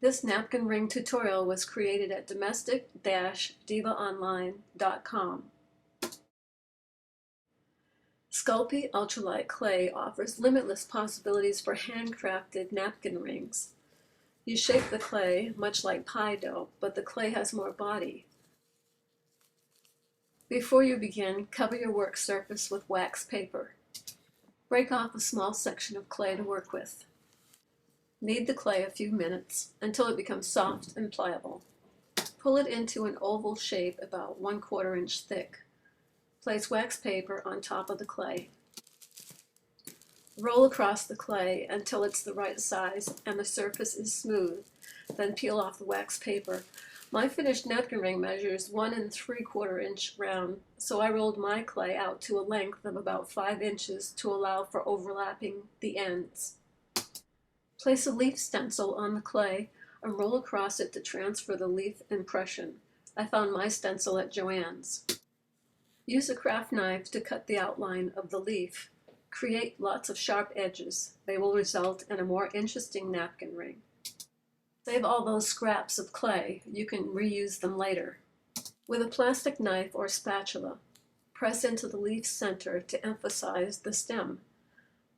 This napkin ring tutorial was created at domestic-divaonline.com. Sculpey Ultralight Clay offers limitless possibilities for handcrafted napkin rings. You shape the clay much like pie dough, but the clay has more body. Before you begin, cover your work surface with wax paper. Break off a small section of clay to work with. Knead the clay a few minutes until it becomes soft and pliable. Pull it into an oval shape about 1/4 inch thick. Place wax paper on top of the clay. Roll across the clay until it's the right size and the surface is smooth. Then peel off the wax paper. My finished napkin ring measures 1 3/4 inch round, so I rolled my clay out to a length of about 5 inches to allow for overlapping the ends. Place a leaf stencil on the clay and roll across it to transfer the leaf impression. I found my stencil at Joann's. Use a craft knife to cut the outline of the leaf. Create lots of sharp edges. They will result in a more interesting napkin ring. Save all those scraps of clay. You can reuse them later. With a plastic knife or spatula, press into the leaf center to emphasize the stem.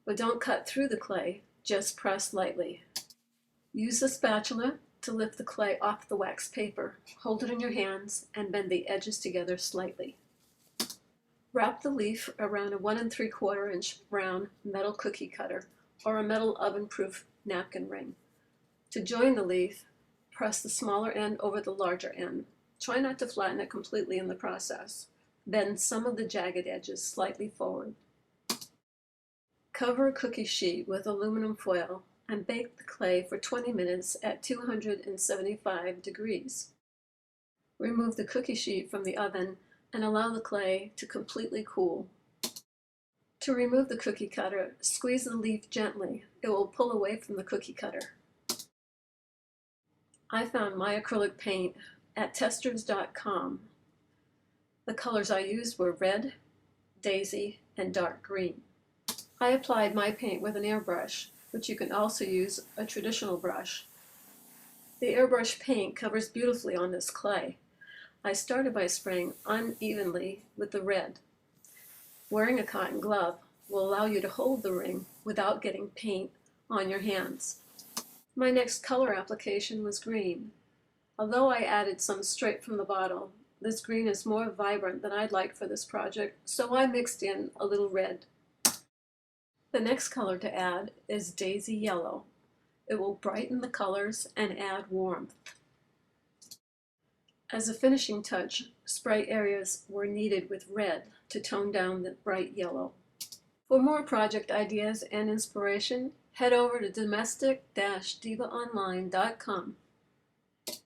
But don't cut through the clay, just press lightly. Use the spatula to lift the clay off the wax paper. Hold it in your hands and bend the edges together slightly. Wrap the leaf around a 1 3/4 inch round metal cookie cutter or a metal oven-proof napkin ring. To join the leaf, press the smaller end over the larger end. Try not to flatten it completely in the process. Bend some of the jagged edges slightly forward. Cover a cookie sheet with aluminum foil and bake the clay for 20 minutes at 275 degrees. Remove the cookie sheet from the oven and allow the clay to completely cool. To remove the cookie cutter, squeeze the leaf gently. It will pull away from the cookie cutter. I found my acrylic paint at testers.com. The colors I used were red, daisy, and dark green. I applied my paint with an airbrush, but you can also use a traditional brush. The airbrush paint covers beautifully on this clay. I started by spraying unevenly with the red. Wearing a cotton glove will allow you to hold the ring without getting paint on your hands. My next color application was green. Although I added some straight from the bottle, this green is more vibrant than I'd like for this project, so I mixed in a little red. The next color to add is daisy yellow. It will brighten the colors and add warmth. As a finishing touch, spray areas were kneaded with red to tone down the bright yellow. For more project ideas and inspiration, head over to domestic-divaonline.com.